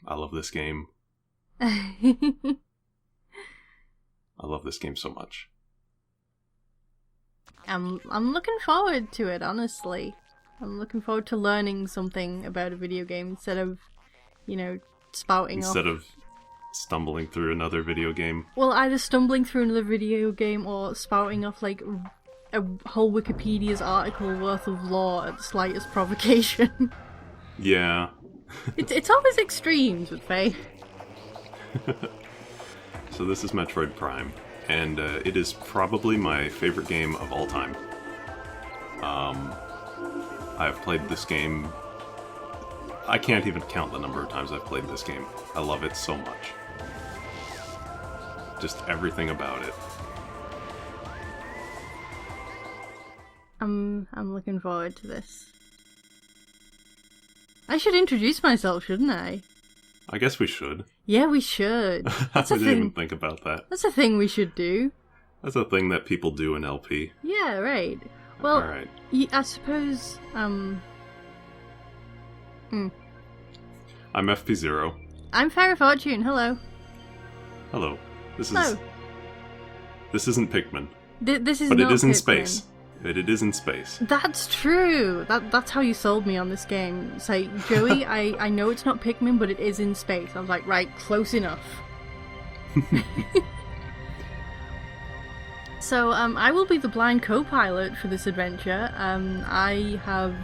I love this game. I love this game so much. I'm looking forward to it, honestly. I'm looking forward to learning something about a video game instead of, spouting off. Instead of stumbling through another video game. Well, either stumbling through another video game or spouting off, like, a whole Wikipedia's article worth of lore at the slightest provocation. Yeah. It's always extremes with Faye. So this is Metroid Prime, and it is probably my favorite game of all time. I've played this game... I can't even count the number of times I've played this game. I love it so much. Just everything about it. I'm looking forward to this. I should introduce myself, shouldn't I? I guess we should. Yeah, we should. I didn't even think about that. That's a thing we should do. That's a thing that people do in LP. Yeah, right. Well, Alright. I suppose, I'm FPzero. I'm Fairy Fortune, hello. Hello. Hello. This isn't Pikmin. This is but not it is in Pikmin. space. It is in space. That's true. That's how you sold me on this game. It's like, Joey, I know it's not Pikmin, but it is in space. I was like, right, close enough. So, I will be the blind co-pilot for this adventure. I have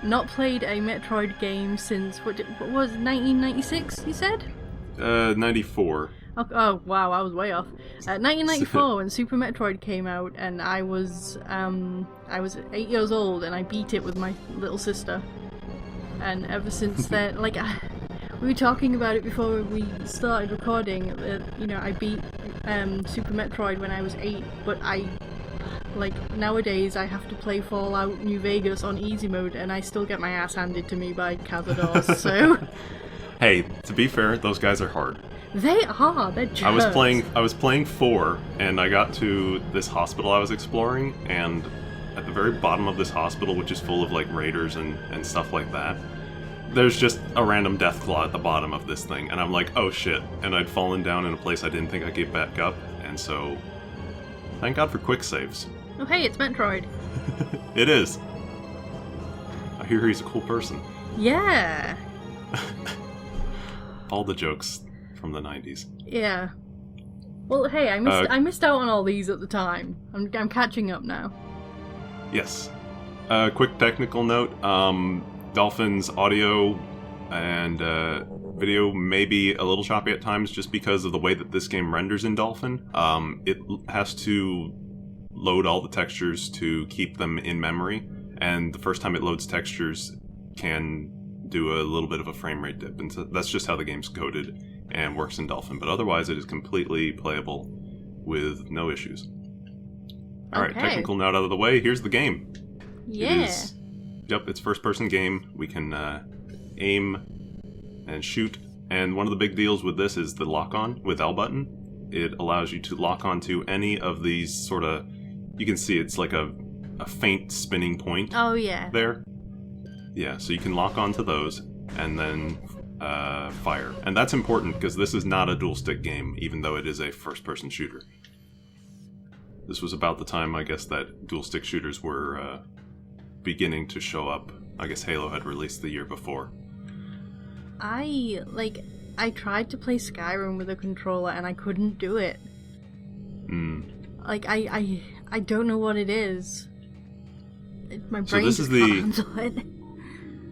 not played a Metroid game since, what was it, 1996, you said? 94. Oh wow, I was way off. 1994 when Super Metroid came out, and I was 8 years old, and I beat it with my little sister. And ever since then, like, we were talking about it before we started recording. I beat Super Metroid when I was 8, but nowadays I have to play Fallout New Vegas on easy mode, and I still get my ass handed to me by Cazadors. So, hey, to be fair, those guys are hard. They are. They're jerks. I was playing 4, and I got to this hospital I was exploring, and at the very bottom of this hospital, which is full of like raiders and stuff like that, there's just a random death claw at the bottom of this thing, and I'm like, oh shit, and I'd fallen down in a place I didn't think I'd get back up, and so thank God for quick saves. Oh hey, it's Metroid. It is. I hear he's a cool person. Yeah. All the jokes from the 90s. Yeah. Well, hey, I missed out on all these at the time. I'm catching up now. Yes. Quick technical note. Dolphin's audio and video may be a little choppy at times just because of the way that this game renders in Dolphin. It has to load all the textures to keep them in memory, and the first time it loads textures can do a little bit of a frame rate dip, and so that's just how the game's coded and works in Dolphin, but otherwise it is completely playable with no issues. Alright, technical note out of the way, here's the game. Yeah. It's first-person game. We can aim and shoot, and one of the big deals with this is the lock-on with L button. It allows you to lock onto any of these sort of... You can see it's like a faint spinning point. Oh, yeah. There. Yeah, so you can lock onto those, and then fire. And that's important, because this is not a dual-stick game, even though it is a first-person shooter. This was about the time, I guess, that dual-stick shooters were beginning to show up. I guess Halo had released the year before. I tried to play Skyrim with a controller, and I couldn't do it. I don't know what it is. My brain just can't handle it.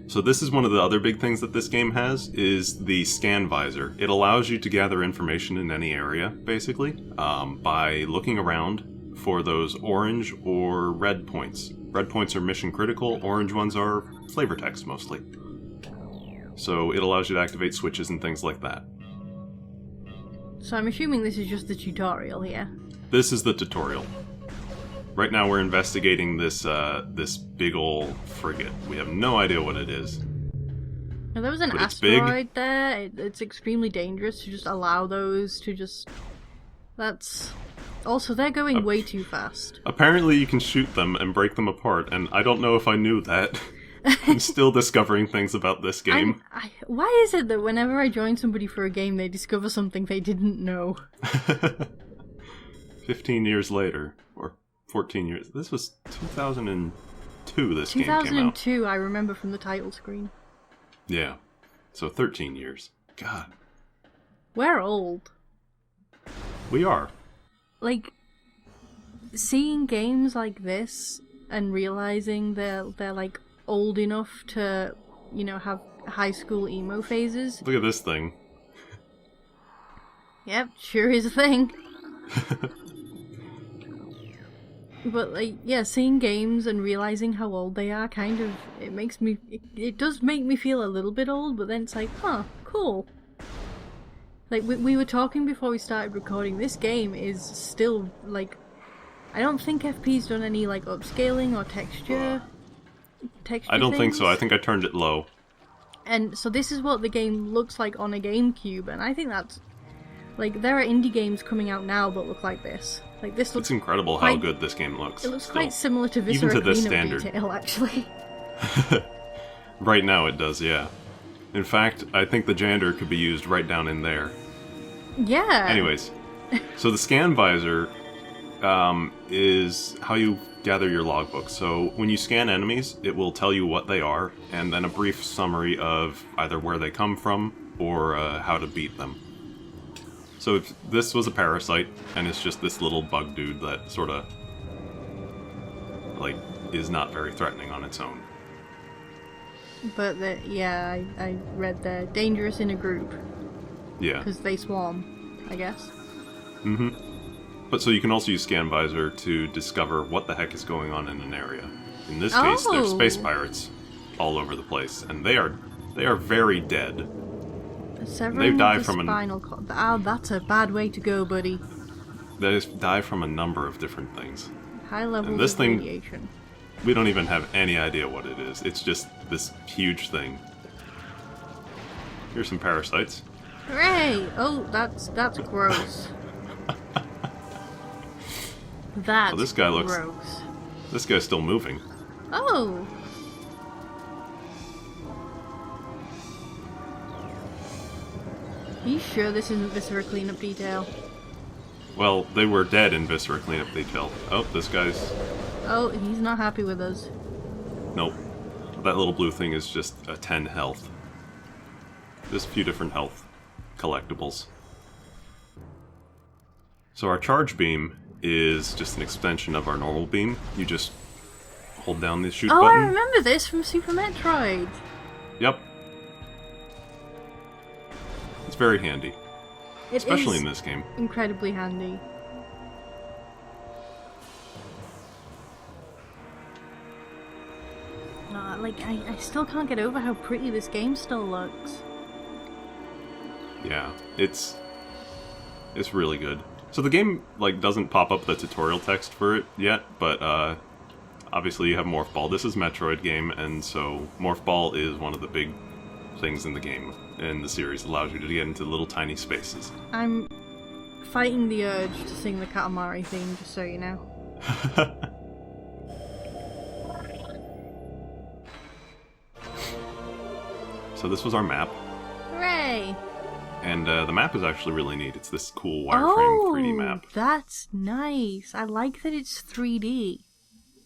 So this is one of the other big things that this game has, is the scan visor. It allows you to gather information in any area, basically, by looking around for those orange or red points. Red points are mission critical, orange ones are flavor text, mostly. So it allows you to activate switches and things like that. So I'm assuming this is just the tutorial here. This is the tutorial. Right now we're investigating this this big ol' frigate. We have no idea what it is. Now, there was an asteroid there. It's extremely dangerous to just allow those to just... That's... Also, they're going way too fast. Apparently you can shoot them and break them apart, and I don't know if I knew that. I'm still discovering things about this game. Why is it that whenever I join somebody for a game, they discover something they didn't know? 15 years later, or 14 years. This was 2002 this game came out. 2002, I remember from the title screen. Yeah. So 13 years. God. We're old. We are. Like, seeing games like this and realizing they're like old enough to, you know, have high school emo phases. Look at this thing. Yep, sure is a thing. But, like, yeah, seeing games and realizing how old they are kind of, it does make me feel a little bit old, but then it's like, huh, cool. Like, we were talking before we started recording, this game is still, like, I don't think FP's done any, like, upscaling or texture I don't think things. so. I think I turned it low. And so this is what the game looks like on a GameCube, and I think that's... Like, there are indie games coming out now that look like this. Like, this looks... It's incredible how good this game looks. It looks still. quite similar to Even to Viscera this Cleanup standard. Detail, actually. Right now it does, yeah. In fact, I think the janitor could be used right down in there. Yeah! Anyways, so the scan visor is how you gather your logbook. So when you scan enemies, it will tell you what they are, and then a brief summary of either where they come from or how to beat them. So if this was a parasite, and it's just this little bug dude that sort of, like, is not very threatening on its own. But, yeah, I read they're dangerous in a group. Yeah. Because they swarm, I guess. Mm-hmm. But so you can also use Scan Visor to discover what the heck is going on in an area. In this case, there's space pirates all over the place, and they are very dead. They die from spinal cord. Oh, that's a bad way to go, buddy. They die from a number of different things. High levels this of thing, radiation. We don't even have any idea what it is. It's just this huge thing. Here's some parasites. Hooray! Oh, that's gross. That's this guy looks... gross. This guy's still moving. Oh! Are you sure this isn't Viscera Cleanup Detail? Well, they were dead in Viscera Cleanup Detail. Oh, this guy's... Oh, he's not happy with us. Nope. That little blue thing is just a 10 health. There's a few different health collectibles. So our charge beam is just an extension of our normal beam. You just hold down the shoot button. Oh, I remember this from Super Metroid. Yep. It's very handy. Especially in this game. Incredibly handy. Like, I still can't get over how pretty this game still looks. Yeah, it's really good. So the game, like, doesn't pop up the tutorial text for it yet, but obviously you have Morph Ball. This is a Metroid game, and so Morph Ball is one of the big things in the game, in the series. It allows you to get into little tiny spaces. I'm fighting the urge to sing the Katamari theme, just so you know. So this was our map. Hooray! And the map is actually really neat. It's this cool wireframe 3D map. That's nice. I like that it's 3D.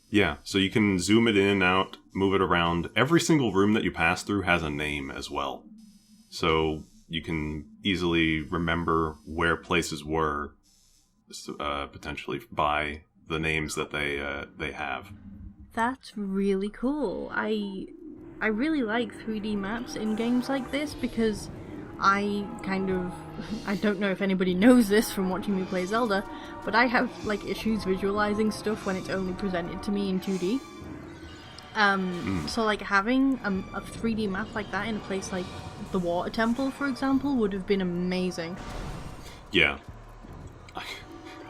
Yeah, so you can zoom it in, out, move it around. Every single room that you pass through has a name as well. So you can easily remember where places were, potentially by the names that they have. That's really cool. I really like 3D maps in games like this because I don't know if anybody knows this from watching me play Zelda, but I have like issues visualizing stuff when it's only presented to me in 2D. So like having a 3D map like that in a place like the Water Temple, for example, would have been amazing. Yeah.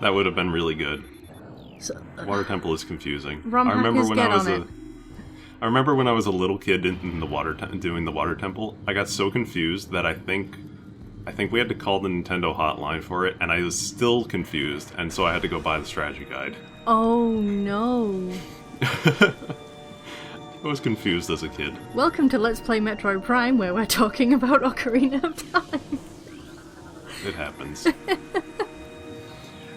That would have been really good. So, Water Temple is confusing. I remember when I was a little kid in the doing the Water Temple, I got so confused that I think we had to call the Nintendo Hotline for it, and I was still confused, and so I had to go buy the strategy guide. Oh no. I was confused as a kid. Welcome to Let's Play Metroid Prime, where we're talking about Ocarina of Time. It happens.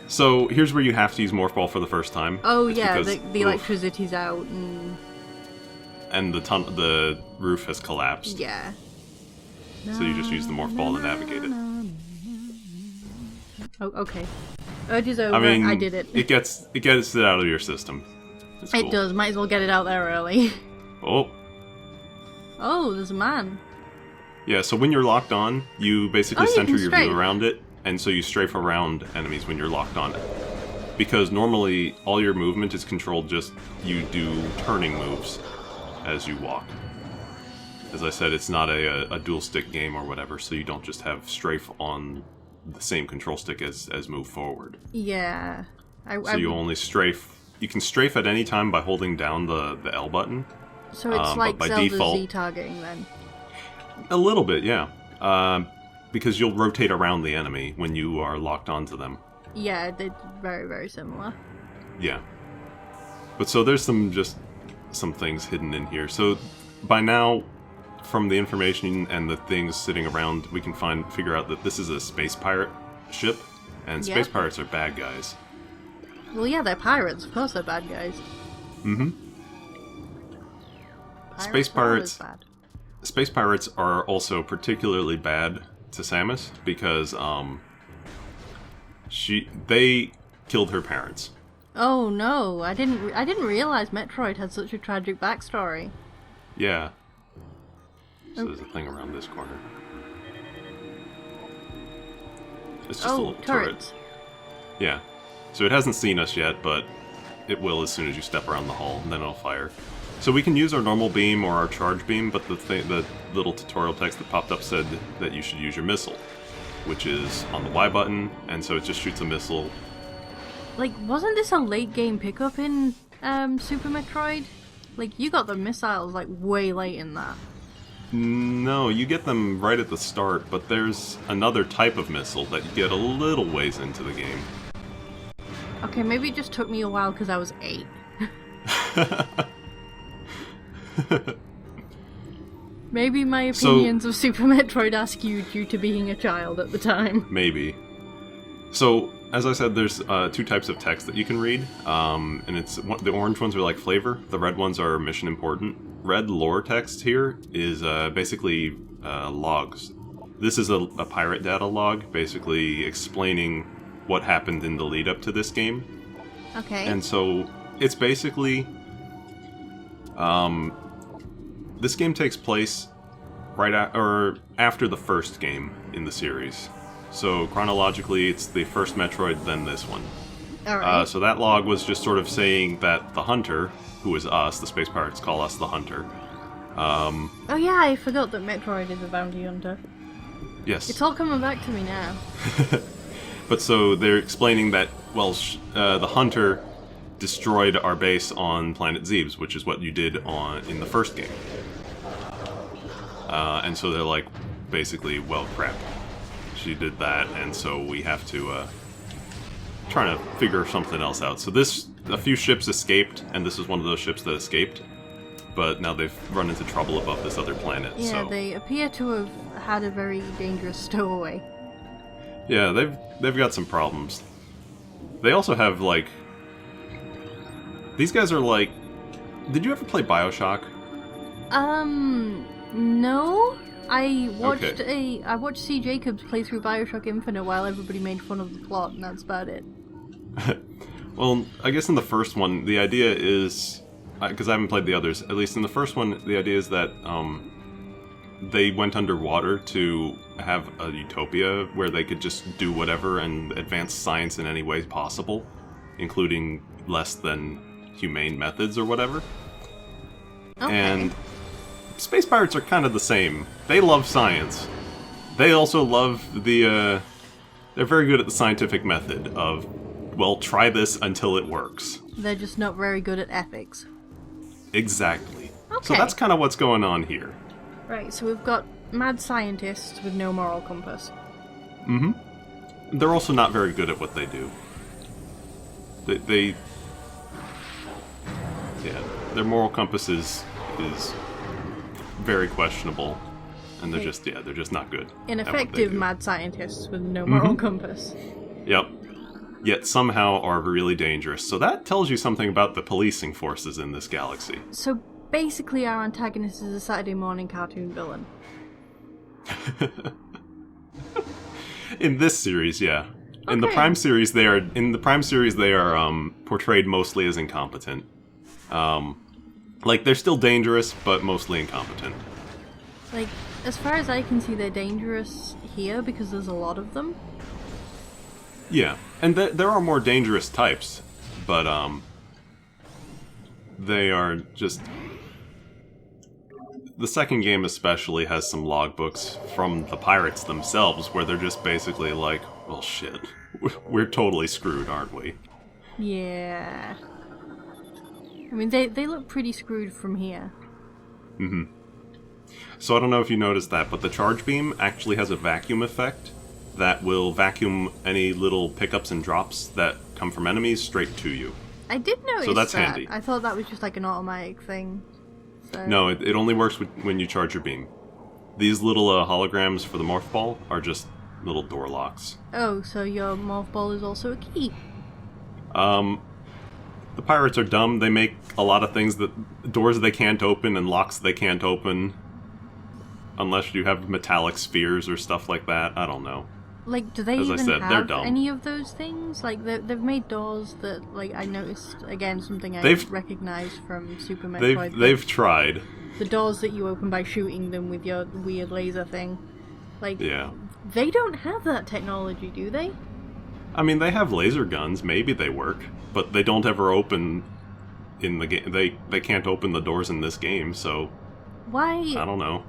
So, here's where you have to use Morph Ball for the first time. Oh yeah, the electricity's out and the roof has collapsed. Yeah. So you just use the Morph Ball to navigate it. Oh, okay. Urge is over, I mean, I did it. It gets it out of your system. It's cool. It does, might as well get it out there early. Oh. Oh, there's a man. Yeah, so when you're locked on, you basically you center can your strafe. view around it, and so you strafe around enemies when you're locked on it. Because normally, all your movement is controlled just, you do turning moves as you walk. As I said, it's not a dual-stick game or whatever, so you don't just have strafe on the same control stick as move forward. Yeah. So you only strafe... You can strafe at any time by holding down the L button. So it's like by Zelda default, Z-targeting then? A little bit, yeah. Because you'll rotate around the enemy when you are locked onto them. Yeah, they're very, very similar. Yeah. But so there's some things hidden in here. So by now, from the information and the things sitting around, we can figure out that this is a space pirate ship, and space pirates are bad guys. Well, yeah, they're pirates. Of course they're bad guys. Mm-hmm. Space pirates. Bad. Space pirates are also particularly bad to Samus because they killed her parents. Oh no! I didn't realize Metroid had such a tragic backstory. Yeah. So there's a thing around this corner. It's just a little turret. Yeah. So it hasn't seen us yet, but it will as soon as you step around the hall, and then it'll fire. So we can use our normal beam or our charge beam, but the little tutorial text that popped up said that you should use your missile, which is on the Y button, and so it just shoots a missile. Like, wasn't this a late game pickup in Super Metroid? Like, you got the missiles, like, way late in that. No, you get them right at the start, but there's another type of missile that you get a little ways into the game. Okay, maybe it just took me a while because I was 8. Maybe my opinions of Super Metroid are skewed due to being a child at the time. Maybe. So, as I said, there's 2 types of text that you can read, and the orange ones are like flavor, the red ones are mission important. Red lore text here is basically logs. This is a pirate data log, basically explaining what happened in the lead up to this game. Okay. And so, it's basically... this game takes place after the first game in the series. So chronologically, it's the first Metroid, then this one. Alright. So that log was just sort of saying that the Hunter, who is us, the space pirates call us the Hunter. Oh yeah, I forgot that Metroid is a bounty hunter. Yes. It's all coming back to me now. But so they're explaining that, well, the Hunter destroyed our base on Planet Zebes, which is what you did in the first game. And so they're like, basically, well, crap. She did that, and so we have to try to figure something else out. So a few ships escaped, and this is one of those ships that escaped. But now they've run into trouble above this other planet. Yeah, so. They appear to have had a very dangerous stowaway. Yeah, they've got some problems. They also have, like... These guys are like... Did you ever play BioShock? No. I watched C. Jacobs play through BioShock Infinite while everybody made fun of the plot, and that's about it. Well, I guess in the first one, the idea is... Because I haven't played the others. At least in the first one, the idea is that they went underwater to have a utopia where they could just do whatever and advance science in any way possible, including less than humane methods or whatever. Okay. And space pirates are kind of the same. They love science. They also love they're very good at the scientific method of, well, try this until it works. They're just not very good at ethics. Exactly. Okay. So that's kind of what's going on here. Right, so we've got mad scientists with no moral compass. Mm-hmm. They're also not very good at what they do. They yeah, their moral compass is is very questionable, and they're just not good. Ineffective mad scientists with no moral compass. Yep. Yet somehow are really dangerous. So that tells you something about the policing forces in this galaxy. So basically our antagonist is a Saturday morning cartoon villain. In this series, yeah. Okay. In the Prime series, they are portrayed mostly as incompetent. Like, they're still dangerous, but mostly incompetent. Like, as far as I can see, they're dangerous here because there's a lot of them. Yeah, and there are more dangerous types, but they are just... The second game especially has some logbooks from the pirates themselves where they're just basically like, well, shit, we're totally screwed, aren't we? Yeah. I mean, they look pretty screwed from here. Mm-hmm. So I don't know if you noticed that, but the charge beam actually has a vacuum effect that will vacuum any little pickups and drops that come from enemies straight to you. I did notice so that's that. handy. I thought that was just like an automatic thing. So... No, it only works when you charge your beam. These little holograms for the morph ball are just little door locks. Oh, so your morph ball is also a key. The pirates are dumb. They make a lot of things doors they can't open and locks they can't open. Unless you have metallic spheres or stuff like that. I don't know. Like, do they As I even said, they're have dumb. any of those things? Like, they've made doors that, like, I noticed, again, something I recognized from Super Metroid. They've tried. The doors that you open by shooting them with your weird laser thing. Like, yeah. They don't have that technology, do they? I mean, they have laser guns. Maybe they work. But they don't ever open in the game. They can't open the doors in this game, so... Why? I don't know.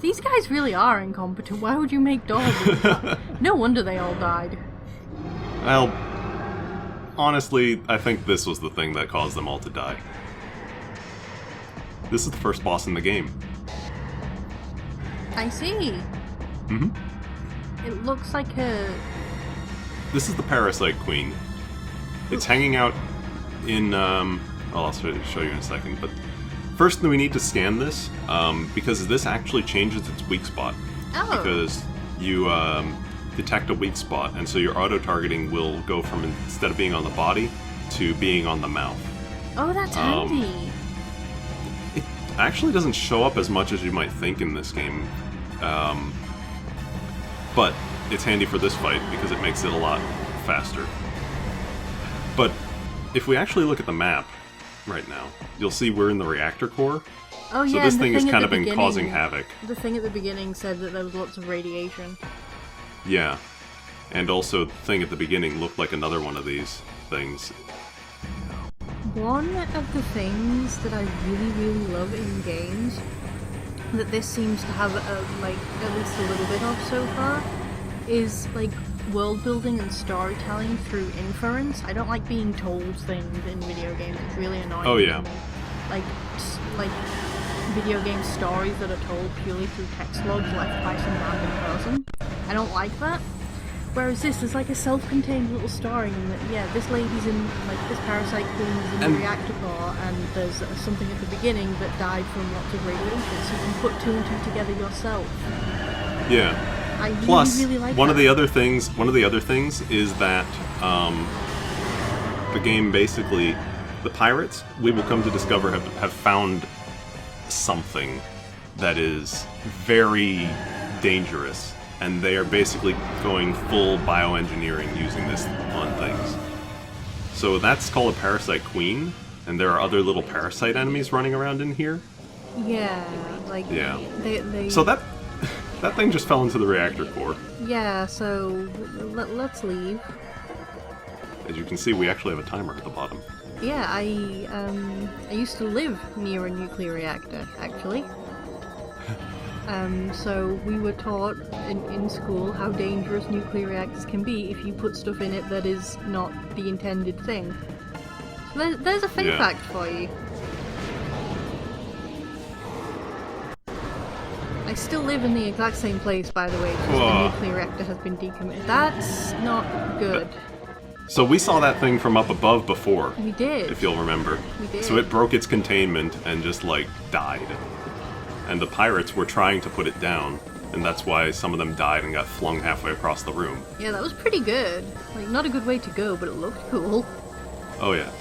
These guys really are incompetent. Why would you make doors? No wonder they all died. Well, honestly, I think this was the thing that caused them all to die. This is the first boss in the game. I see. Mm-hmm. It looks like a... This is the Parasite Queen. It's hanging out in... I'll show you in a second, but... First, we need to scan this, because this actually changes its weak spot. Oh. Because you detect a weak spot, and so your auto-targeting will go from, instead of being on the body, to being on the mouth. Oh, that's handy. It actually doesn't show up as much as you might think in this game. But it's handy for this fight, because it makes it a lot faster. But if we actually look at the map... right now, you'll see we're in the reactor core. Oh yeah, so this thing has kind of been causing havoc. The thing at the beginning said that there was lots of radiation. Yeah, and also the thing at the beginning looked like another one of these things. One of the things that I really, really love in games that this seems to have like at least a little bit of so far is like world building and storytelling through inference. I don't like being told things in video games. It's really annoying. Oh yeah. Like video game stories that are told purely through text logs left by some random person. I don't like that. Whereas this is like a self-contained little story, and that, yeah, this lady's in, like, this Parasite Queen is in the reactor core, and there's something at the beginning that died from lots of radiation, so you can put two and two together yourself. Yeah. I really, Plus, really like one that. of the other things is that the game basically, the pirates, we will come to discover, have found something that is very dangerous, and they are basically going full bioengineering using this on things. So that's called a Parasite Queen, and there are other little parasite enemies running around in here. Yeah, like, yeah. They... So that thing just fell into the reactor core. Yeah, so let's leave. As you can see, we actually have a timer at the bottom. Yeah, I used to live near a nuclear reactor, actually. So we were taught in school how dangerous nuclear reactors can be if you put stuff in it that is not the intended thing. So there's a fun fact for you. I still live in the exact same place, by the way, because the nuclear reactor has been decommissioned. That's not good. So we saw that thing from up above before. We did. If you'll remember. We did. So it broke its containment and just, like, died. And the pirates were trying to put it down, and that's why some of them died and got flung halfway across the room. Yeah, that was pretty good. Like, not a good way to go, but it looked cool. Oh yeah.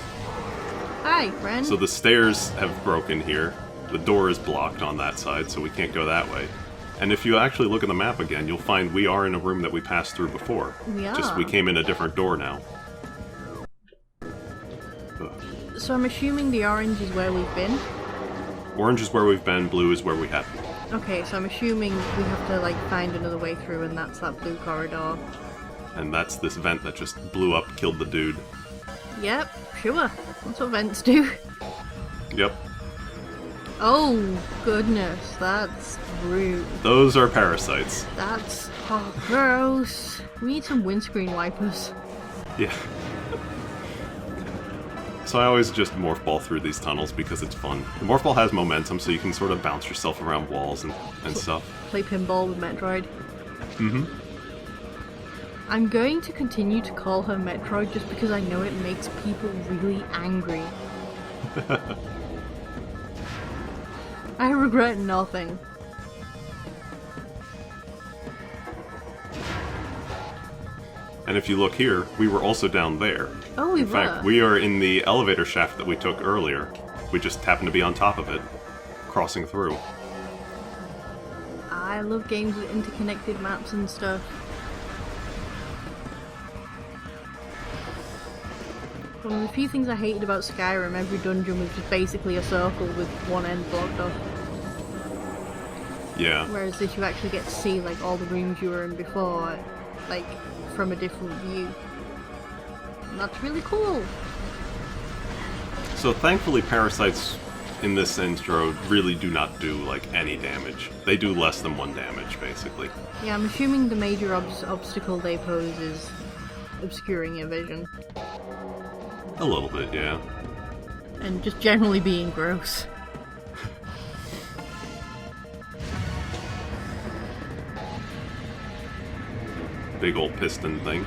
Hi, friend. So the stairs have broken here. The door is blocked on that side, so we can't go that way. And if you actually look at the map again, you'll find we are in a room that we passed through before. We are. Just we came in a different door now. So I'm assuming the orange is where we've been? Orange is where we've been, blue is where we have been. Okay, so I'm assuming we have to, like, find another way through, and that's that blue corridor. And that's this vent that just blew up, killed the dude. Yep, sure. That's what vents do. Yep. Oh, goodness, that's rude. Those are parasites. That's gross. We need some windscreen wipers. Yeah. So I always just morph ball through these tunnels because it's fun. The morph ball has momentum, so you can sort of bounce yourself around walls and stuff. Play pinball with Metroid. Mm-hmm. I'm going to continue to call her Metroid just because I know it makes people really angry. I regret nothing. And if you look here, we were also down there. Oh, we were. In fact, we are in the elevator shaft that we took earlier. We just happened to be on top of it, crossing through. I love games with interconnected maps and stuff. One of the few things I hated about Skyrim, every dungeon was just basically a circle with one end blocked off. Yeah. Whereas this, you actually get to see, like, all the rooms you were in before, like, from a different view. And that's really cool. So thankfully parasites in this intro really do not do, like, any damage. They do less than 1 damage, basically. Yeah, I'm assuming the major obstacle they pose is obscuring your vision. A little bit, yeah. And just generally being gross. Big old piston thing.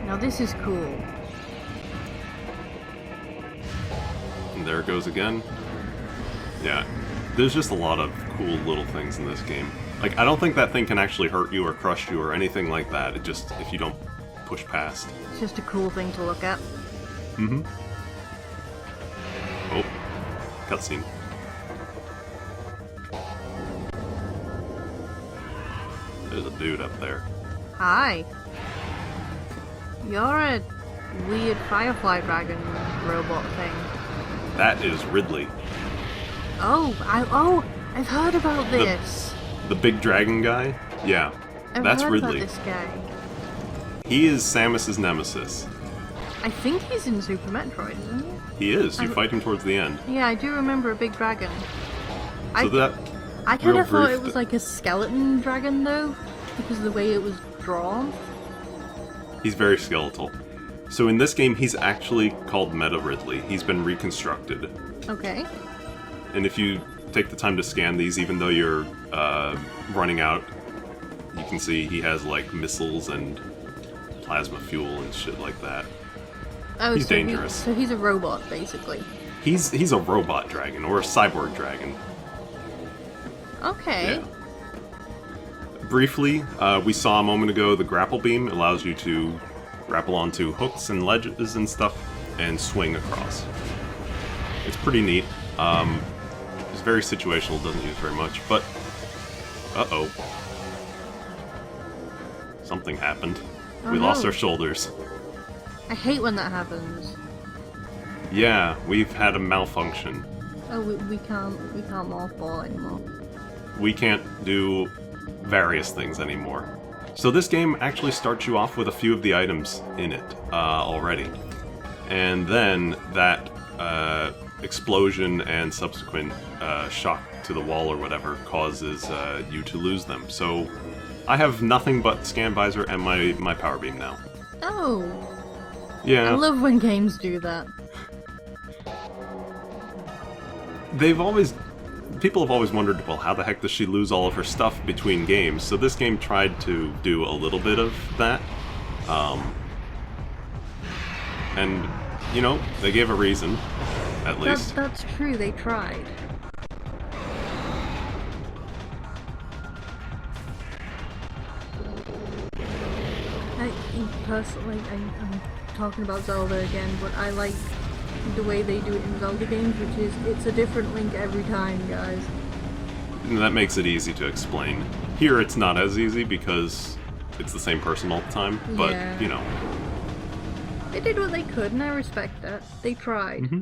Now this is cool. And there it goes again. Yeah, there's just a lot of cool little things in this game. Like, I don't think that thing can actually hurt you or crush you or anything like that. It just, if you don't push past. It's just a cool thing to look at. Mm-hmm. Oh, cutscene. There's a dude up there. Hi. You're a weird firefly dragon robot thing. That is Ridley. I've heard about this. The big dragon guy? Yeah, that's I've heard Ridley. about this guy. He is Samus's nemesis. I think he's in Super Metroid, isn't he? He is. You fight him towards the end. Yeah, I do remember a big dragon. So I kind real of thought brief- it was like a skeleton dragon, though, because of the way it was drawn. He's very skeletal. So in this game, he's actually called Meta Ridley. He's been reconstructed. Okay. And if you take the time to scan these, even though you're running out, you can see he has, like, missiles and plasma fuel and shit like that. Oh, He's so dangerous. So he's a robot, basically. He's a robot dragon, or a cyborg dragon. Okay. Yeah. Briefly, we saw a moment ago the grapple beam allows you to grapple onto hooks and ledges and stuff and swing across. It's pretty neat. It's very situational, doesn't use very much, but... Uh-oh. Something happened. Oh, We lost no. our shoulders. I hate when that happens. Yeah, we've had a malfunction. Oh, we can't mothball anymore. We can't do various things anymore. So this game actually starts you off with a few of the items in it already. And then that explosion and subsequent shock to the wall or whatever causes you to lose them. So I have nothing but scan visor and my power beam now. Oh. Yeah. I love when games do that. People have always wondered, well, how the heck does she lose all of her stuff between games? So this game tried to do a little bit of that. And, you know, they gave a reason, at least. That's true, they tried. Personally, I'm talking about Zelda again, but I like the way they do it in Zelda games, which is, it's a different Link every time, guys. And that makes it easy to explain. Here it's not as easy because it's the same person all the time, but, Yeah. you know. They did what they could, and I respect that. They tried. Mm-hmm.